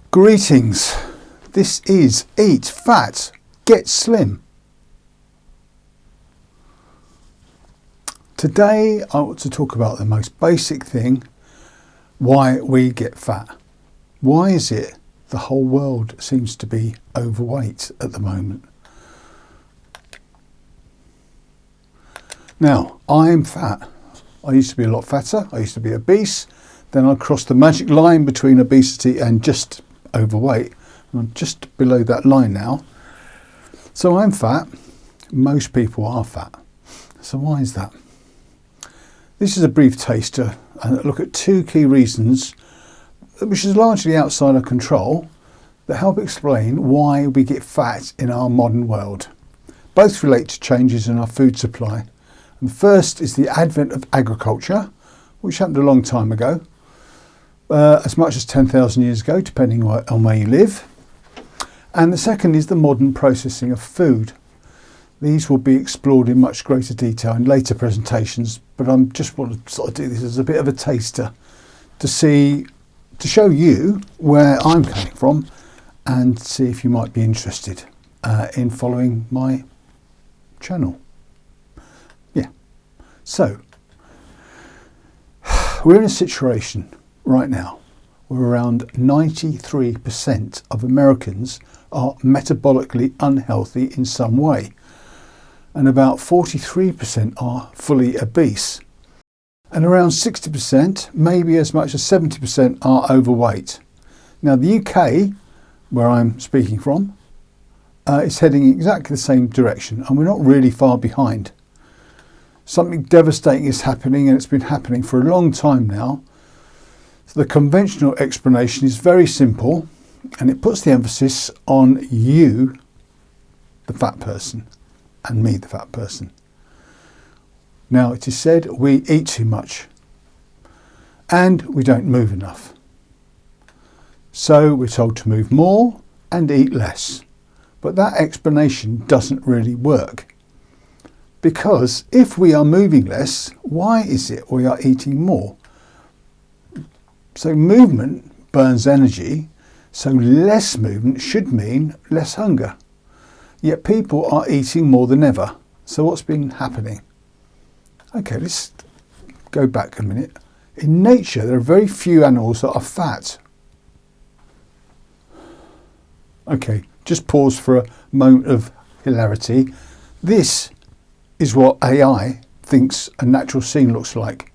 Greetings, this is Eat Fat, Get Slim. Today I want to talk about the most basic thing, why we get fat. Why is it the whole world seems to be overweight at the moment? Now, I am fat. I used to be a lot fatter, I used to be obese, then I crossed the magic line between obesity and just overweight. I'm just below that line now. So I'm fat. Most people are fat. So why is that? This is a brief taster and look at two key reasons, which is largely outside our control, that help explain why we get fat in our modern world. Both relate to changes in our food supply. And first is the advent of agriculture, which happened a long time ago. As much as 10,000 years ago, depending on where you live. And the second is the modern processing of food. These will be explored in much greater detail in later presentations, but I just want to sort of do this as a bit of a taster to show you where I'm coming from and see if you might be interested in following my channel. Yeah, so we're in a situation right now where around 93% of Americans are metabolically unhealthy in some way, and about 43% are fully obese, and around 60%, maybe as much as 70%, are overweight. Now the UK, where I'm speaking from, is heading exactly the same direction, and we're not really far behind. Something devastating is happening, and it's been happening for a long time now. So the conventional explanation is very simple, and it puts the emphasis on you, the fat person, and me, the fat person. Now, it is said we eat too much and we don't move enough. So we're told to move more and eat less. But that explanation doesn't really work. Because if we are moving less, why is it we are eating more? So movement burns energy, so less movement should mean less hunger. Yet people are eating more than ever. So what's been happening? Okay, let's go back a minute. In nature, there are very few animals that are fat. Okay, just pause for a moment of hilarity. This is what AI thinks a natural scene looks like.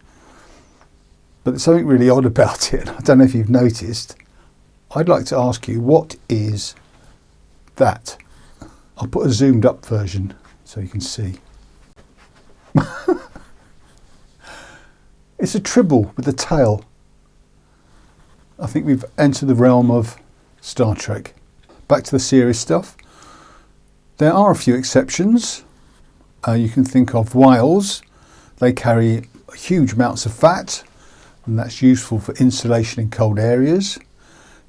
But there's something really odd about it. I don't know if you've noticed. I'd like to ask you, what is that? I'll put a zoomed up version so you can see. It's a tribble with a tail. I think we've entered the realm of Star Trek. Back to the serious stuff. There are a few exceptions. You can think of whales. They carry huge amounts of fat, and that's useful for insulation in cold areas.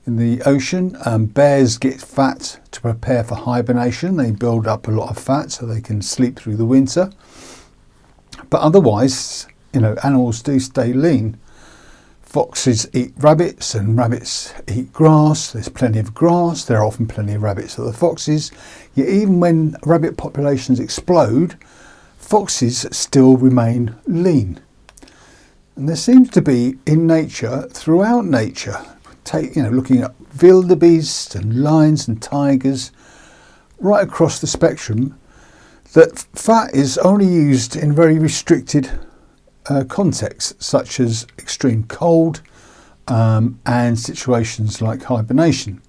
In the ocean, bears get fat to prepare for hibernation. They build up a lot of fat so they can sleep through the winter. But otherwise, animals do stay lean. Foxes eat rabbits and rabbits eat grass. There's plenty of grass. There are often plenty of rabbits at the foxes. Yet even when rabbit populations explode, foxes still remain lean. And there seems to be in nature, throughout nature, looking at wildebeest and lions and tigers, right across the spectrum, that fat is only used in very restricted contexts, such as extreme cold and situations like hibernation.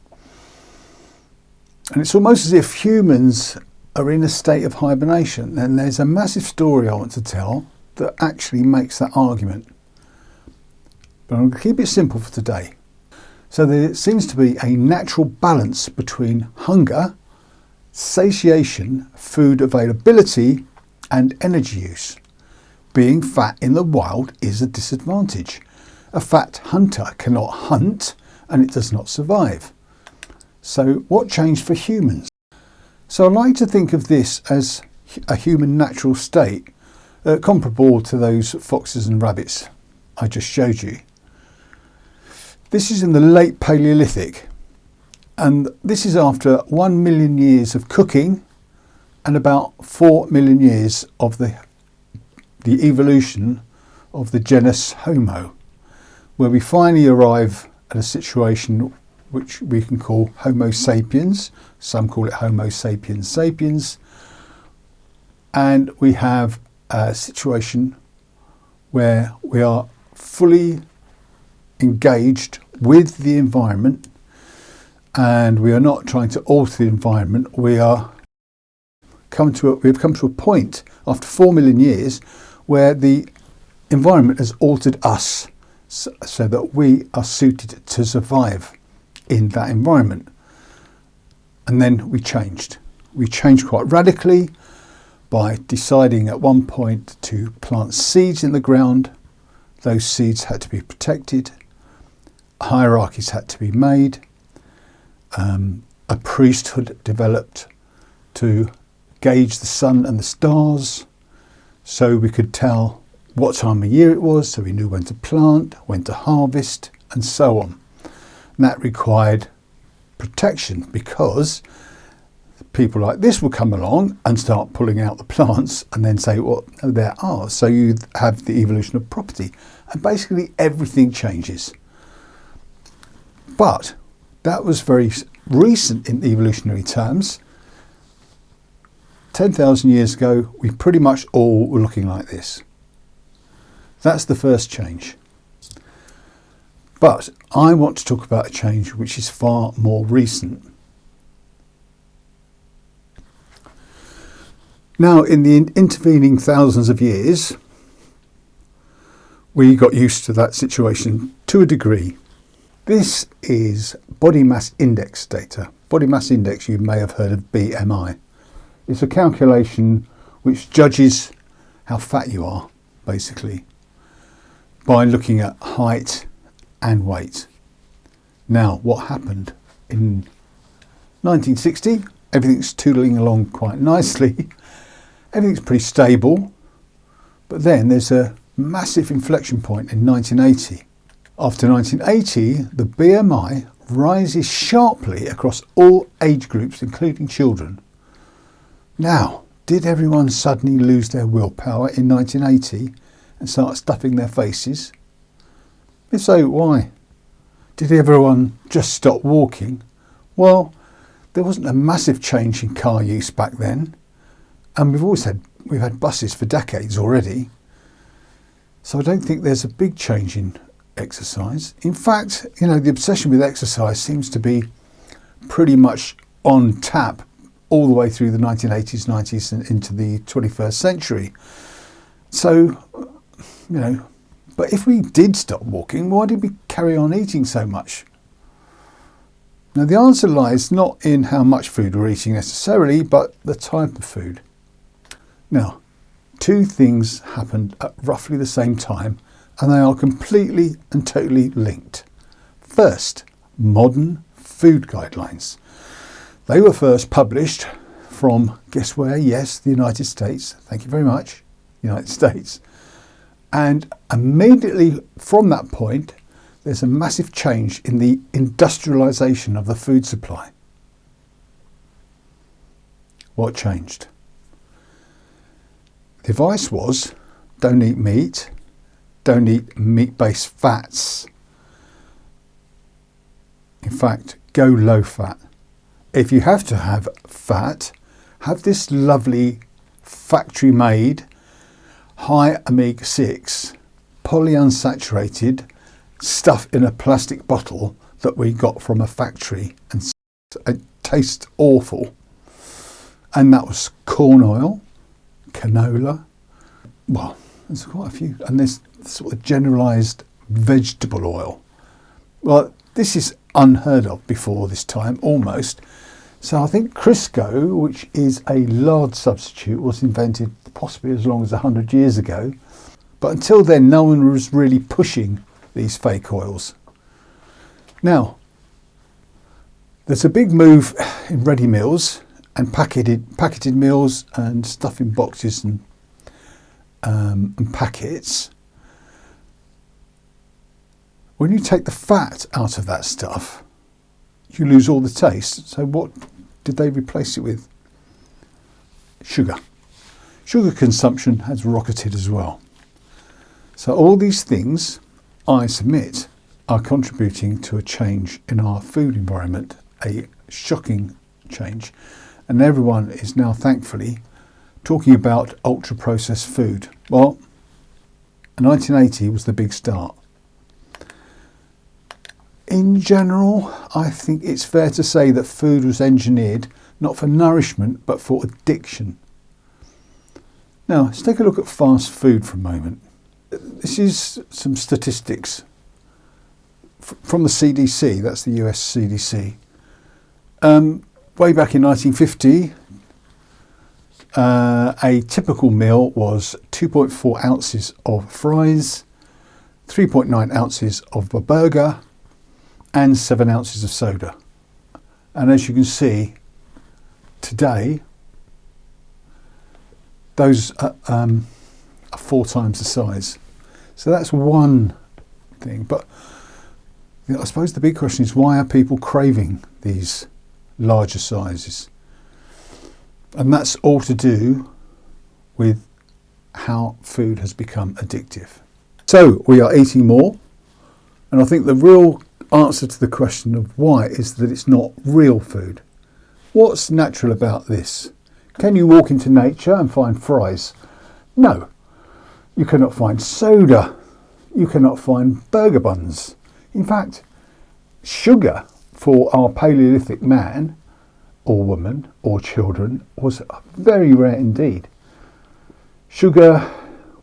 And it's almost as if humans are in a state of hibernation, and there's a massive story I want to tell that actually makes that argument. But I'm going to keep it simple for today. So there seems to be a natural balance between hunger, satiation, food availability, and energy use. Being fat in the wild is a disadvantage. A fat hunter cannot hunt, and it does not survive. So what changed for humans? So I like to think of this as a human natural state, comparable to those foxes and rabbits I just showed you. This is in the late Paleolithic. And this is after 1 million years of cooking and about 4 million years of the evolution of the genus Homo, where we finally arrive at a situation which we can call Homo sapiens. Some call it Homo sapiens sapiens. And we have a situation where we are fully engaged with the environment, and we are not trying to alter the environment. We've come to a point after 4 million years where the environment has altered us so that we are suited to survive in that environment. And then we changed. We changed quite radically by deciding at one point to plant seeds in the ground. Those seeds had to be protected. Hierarchies had to be made. A priesthood developed to gauge the sun and the stars, so we could tell what time of year it was, so we knew when to plant, when to harvest, and so on. And that required protection, because people like this will come along and start pulling out the plants and then say, well, no, they're ours. So you have the evolution of property, and basically everything changes. But that was very recent in evolutionary terms. 10,000 years ago, we pretty much all were looking like this. That's the first change. But I want to talk about a change which is far more recent. Now, in the intervening thousands of years, we got used to that situation to a degree. This is body mass index data. Body mass index, you may have heard of BMI. It's a calculation which judges how fat you are, basically, by looking at height and weight. Now, what happened in 1960? Everything's tootling along quite nicely. Everything's pretty stable. But then there's a massive inflection point in 1980. After 1980, the BMI rises sharply across all age groups, including children. Now, did everyone suddenly lose their willpower in 1980 and start stuffing their faces? If so, why? Did everyone just stop walking? Well, there wasn't a massive change in car use back then, and we've had buses for decades already. So I don't think there's a big change in exercise. In fact, the obsession with exercise seems to be pretty much on tap all the way through the 1980s, 90s and into the 21st century. So, but if we did stop walking, why did we carry on eating so much? Now, the answer lies not in how much food we're eating necessarily, but the type of food. Now, two things happened at roughly the same time, and they are completely and totally linked. First, modern food guidelines. They were first published from, guess where? Yes, the United States. Thank you very much, United States. And immediately from that point, there's a massive change in the industrialization of the food supply. What changed? The advice was, don't eat meat, don't eat meat-based fats. In fact, go low fat. If you have to have fat, have this lovely factory-made high omega-6 polyunsaturated stuff in a plastic bottle that we got from a factory, and it tastes awful. And that was corn oil, canola, well, there's quite a few, and this sort of generalised vegetable oil. Well, this is unheard of before this time, almost. So I think Crisco, which is a lard substitute, was invented possibly as long as 100 years ago. But until then, no one was really pushing these fake oils. Now, there's a big move in ready meals and packeted meals and stuff in boxes and packets. When you take the fat out of that stuff, you lose all the taste. So what did they replace it with? Sugar. Sugar consumption has rocketed as well. So all these things, I submit, are contributing to a change in our food environment, a shocking change. And everyone is now thankfully talking about ultra-processed food. Well, 1980 was the big start. In general, I think it's fair to say that food was engineered not for nourishment, but for addiction. Now, let's take a look at fast food for a moment. This is some statistics from the CDC, that's the US CDC. Way back in 1950, a typical meal was 2.4 ounces of fries, 3.9 ounces of a burger, and 7 ounces of soda. And as you can see, today, those are 4 times the size. So that's one thing. But I suppose the big question is, why are people craving these larger sizes? And that's all to do with how food has become addictive. So we are eating more, and I think the real answer to the question of why is that it's not real food. What's natural about this? Can you walk into nature and find fries? No. You cannot find soda. You cannot find burger buns. In fact, sugar for our Paleolithic man or woman or children was very rare indeed. Sugar,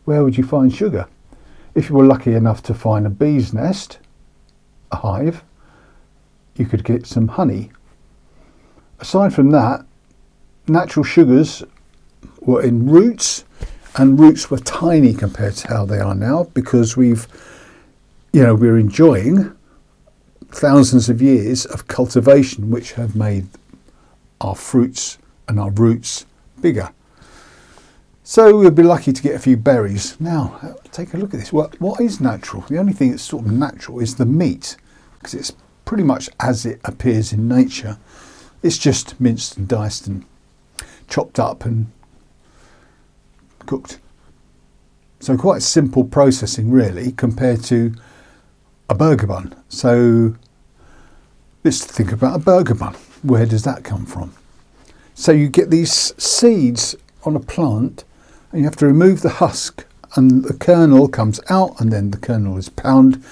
where would you find sugar? If you were lucky enough to find a bee's nest, a hive, you could get some honey. Aside from that, natural sugars were in roots, and roots were tiny compared to how they are now, because we're enjoying thousands of years of cultivation which have made our fruits and our roots bigger. So we'd be lucky to get a few berries. Now, take a look at this. What is natural? The only thing that's sort of natural is the meat, because it's pretty much as it appears in nature. It's just minced and diced and chopped up and cooked. So quite simple processing really compared to a burger bun. So let's think about a burger bun. Where does that come from? So you get these seeds on a plant and you have to remove the husk, and the kernel comes out, and then the kernel is pounded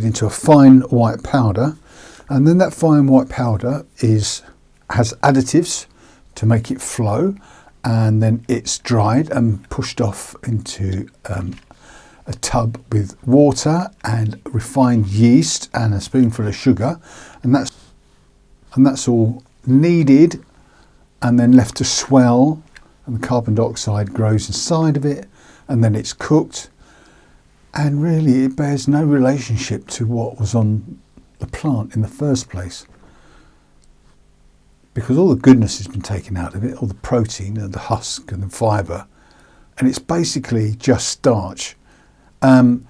into a fine white powder, and then that fine white powder has additives to make it flow, and then it's dried and pushed off into a tub with water and refined yeast and a spoonful of sugar, and that's all kneaded and then left to swell, and the carbon dioxide grows inside of it, and then it's cooked, and really it bears no relationship to what was on the plant in the first place, because all the goodness has been taken out of it, all the protein and the husk and the fibre, and it's basically just starch. And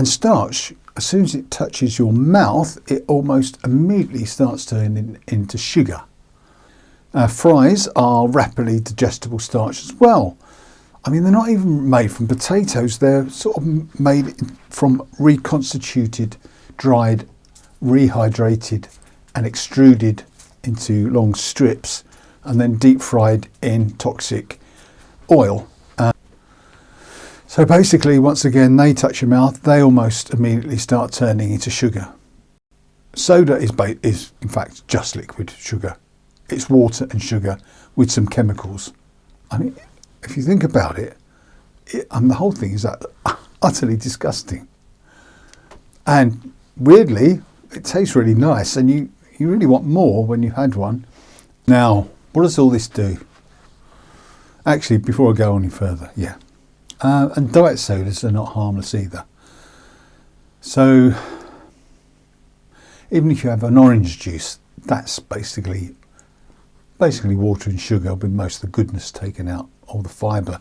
starch, as soon as it touches your mouth, it almost immediately starts turning into sugar. Fries are rapidly digestible starch as well. I mean, they're not even made from potatoes, they're sort of made from reconstituted, dried, rehydrated and extruded into long strips and then deep fried in toxic oil. So basically, once again, they touch your mouth, they almost immediately start turning into sugar. Soda is in fact just liquid sugar. It's water and sugar with some chemicals. I mean, if you think about it, the whole thing is utterly disgusting. And weirdly, it tastes really nice, and you really want more when you've had one. Now, what does all this do? Actually, before I go any further, and diet sodas are not harmless either. So, even if you have an orange juice, that's basically water and sugar with most of the goodness taken out, all the fibre.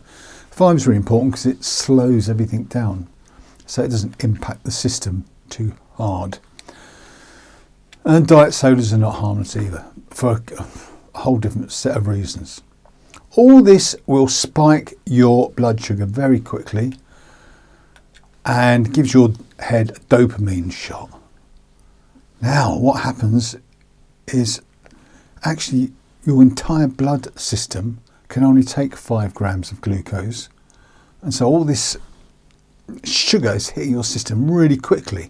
Fibre is really important because it slows everything down, so it doesn't impact the system too hard. And diet sodas are not harmless either, for a whole different set of reasons. All this will spike your blood sugar very quickly and gives your head a dopamine shot. Now, what happens is actually your entire blood system can only take 5 grams of glucose. And so all this sugar is hitting your system really quickly.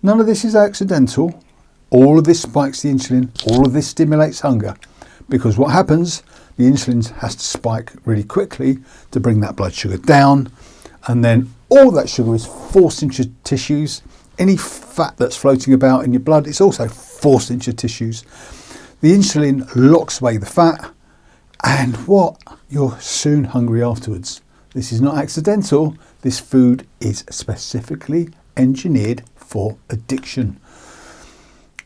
None of this is accidental. All of this spikes the insulin. All of this stimulates hunger. Because what happens, the insulin has to spike really quickly to bring that blood sugar down. And then all that sugar is forced into your tissues. Any fat that's floating about in your blood is also forced into your tissues. The insulin locks away the fat. And what? You're soon hungry afterwards. This is not accidental. This food is specifically engineered for addiction.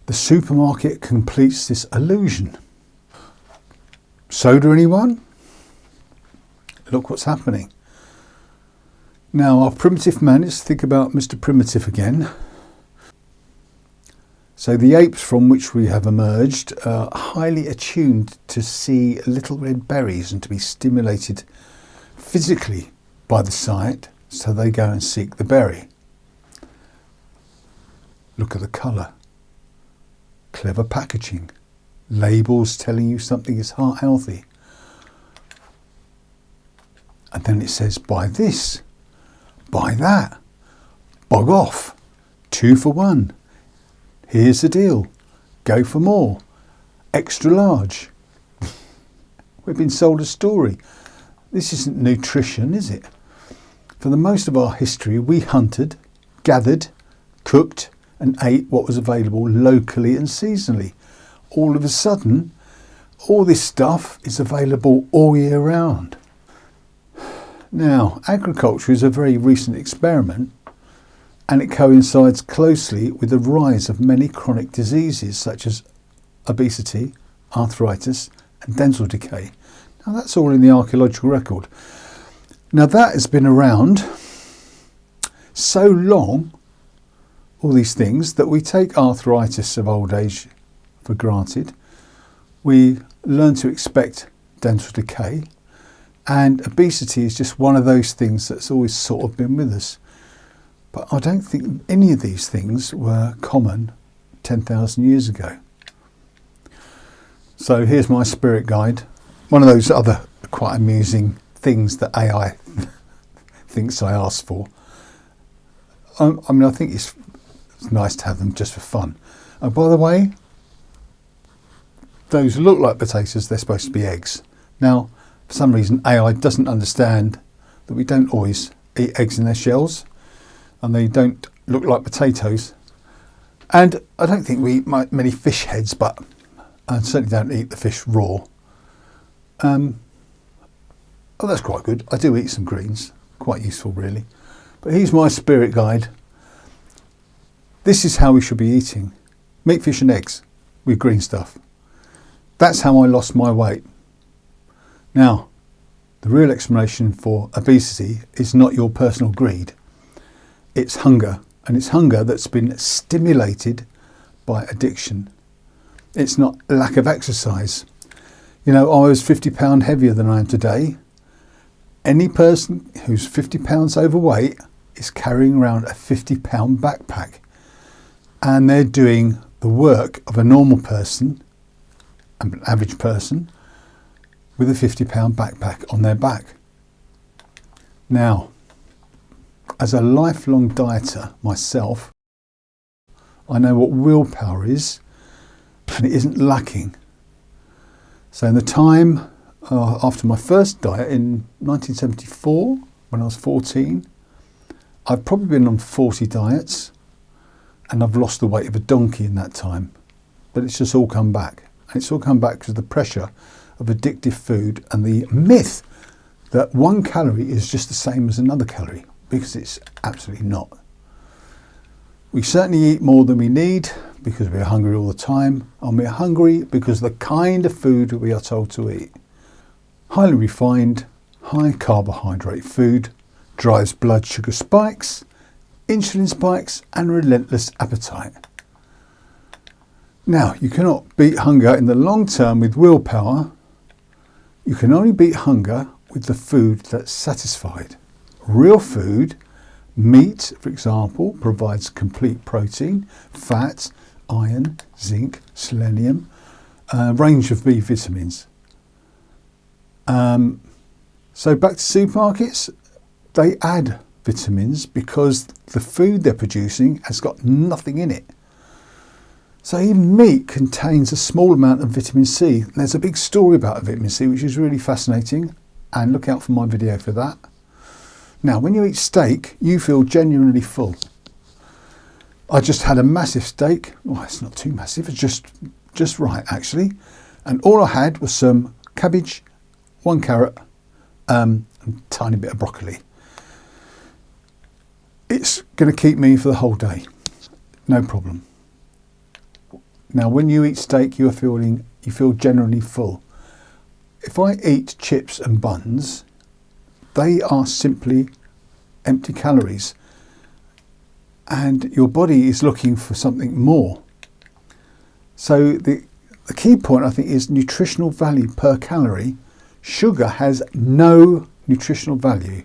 The supermarket completes this illusion. Soda, anyone? Look what's happening. Now, our primitive man, let's think about Mr. Primitive again. So the apes from which we have emerged are highly attuned to see little red berries and to be stimulated physically by the sight, so they go and seek the berry. Look at the colour. Clever packaging. Labels telling you something is heart healthy. And then it says, buy this, buy that, bog off, 2 for 1. Here's the deal, go for more, extra large. We've been sold a story. This isn't nutrition, is it? For the most of our history, we hunted, gathered, cooked and ate what was available locally and seasonally. All of a sudden, all this stuff is available all year round. Now, agriculture is a very recent experiment, and it coincides closely with the rise of many chronic diseases such as obesity, arthritis and dental decay. Now, that's all in the archaeological record. Now, that has been around so long, all these things, that we take arthritis of old age for granted. We learn to expect dental decay, and obesity is just one of those things that's always sort of been with us. But I don't think any of these things were common 10,000 years ago. So here's my spirit guide. One of those other quite amusing things that AI thinks I asked for. I mean, I think it's nice to have them just for fun. And by the way, those look like potatoes, they're supposed to be eggs. Now, for some reason, AI doesn't understand that we don't always eat eggs in their shells, and they don't look like potatoes. And I don't think we eat many fish heads, but I certainly don't eat the fish raw. Oh, that's quite good. I do eat some greens, quite useful really. But here's my spirit guide. This is how we should be eating. Meat, fish and eggs with green stuff. That's how I lost my weight. Now, the real explanation for obesity is not your personal greed. It's hunger, and it's hunger that's been stimulated by addiction. It's not lack of exercise. You know, I was 50 pounds heavier than I am today. Any person who's 50 pounds overweight is carrying around a 50 pound backpack, and they're doing the work of a normal person, an average person, with a 50 pound backpack on their back. Now, as a lifelong dieter myself, I know what willpower is, and it isn't lacking. So in the time after my first diet in 1974, when I was 14, I've probably been on 40 diets, and I've lost the weight of a donkey in that time. But it's just all come back. And it's all come back because of the pressure of addictive food and the myth that 1 calorie is just the same as another calorie, because it's absolutely not. We certainly eat more than we need because we're hungry all the time, and we're hungry because of the kind of food we are told to eat. Highly refined, high carbohydrate food drives blood sugar spikes, insulin spikes and relentless appetite. Now, you cannot beat hunger in the long term with willpower. You can only beat hunger with the food that's satisfied. Real food, meat, for example, provides complete protein, fat, iron, zinc, selenium, a range of B vitamins. So back to supermarkets, they add vitamins because the food they're producing has got nothing in it. So even meat contains a small amount of vitamin C. There's a big story about vitamin C which is really fascinating, and look out for my video for that. Now, when you eat steak, you feel genuinely full. I just had a massive steak. Well, it's not too massive, it's just right actually. And all I had was some cabbage, 1 carrot, and a tiny bit of broccoli. It's going to keep me for the whole day, no problem. Now, when you eat steak, you feel generally full. If I eat chips and buns, they are simply empty calories, and your body is looking for something more. So the key point, I think, is nutritional value per calorie. Sugar has no nutritional value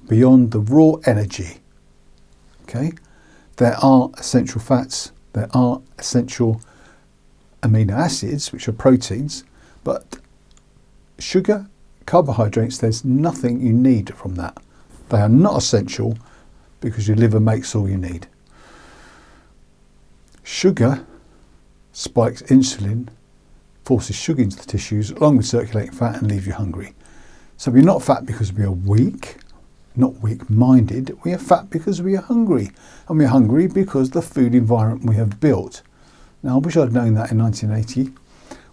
beyond the raw energy. Okay, there are essential fats, there are essential amino acids, which are proteins, but sugar, carbohydrates, there's nothing you need from that. They are not essential because your liver makes all you need. Sugar spikes insulin, forces sugar into the tissues along with circulating fat and leaves you hungry. So we're not fat because we are weak, not weak-minded. We are fat because we are hungry, and we're hungry because the food environment we have built. Now, I wish I'd known that in 1980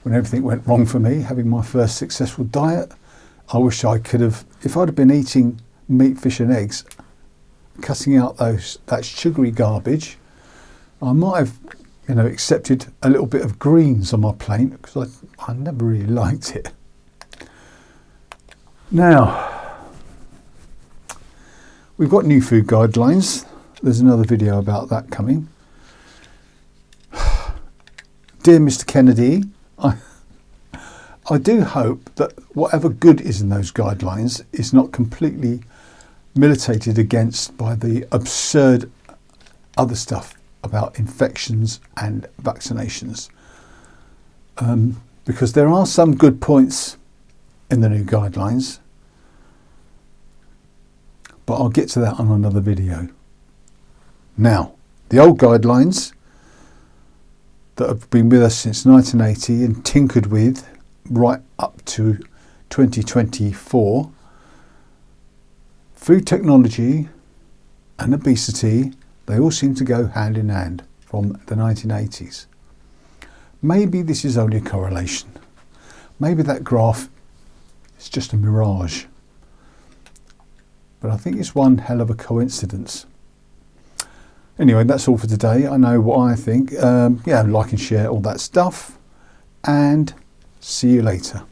when everything went wrong for me, having my first successful diet. I wish I could have, if I'd have been eating meat, fish and eggs, cutting out that sugary garbage, I might have, accepted a little bit of greens on my plate because I never really liked it. Now, we've got new food guidelines. There's another video about that coming. Dear Mr. Kennedy, I do hope that whatever good is in those guidelines is not completely militated against by the absurd other stuff about infections and vaccinations. Because there are some good points in the new guidelines, but I'll get to that on another video. Now, the old guidelines that have been with us since 1980 and tinkered with right up to 2024, food technology and obesity, they all seem to go hand in hand from the 1980s. Maybe this is only a correlation. Maybe that graph is just a mirage. But I think it's one hell of a coincidence. Anyway, that's all for today. I know what I think. Like and share all that stuff, and see you later.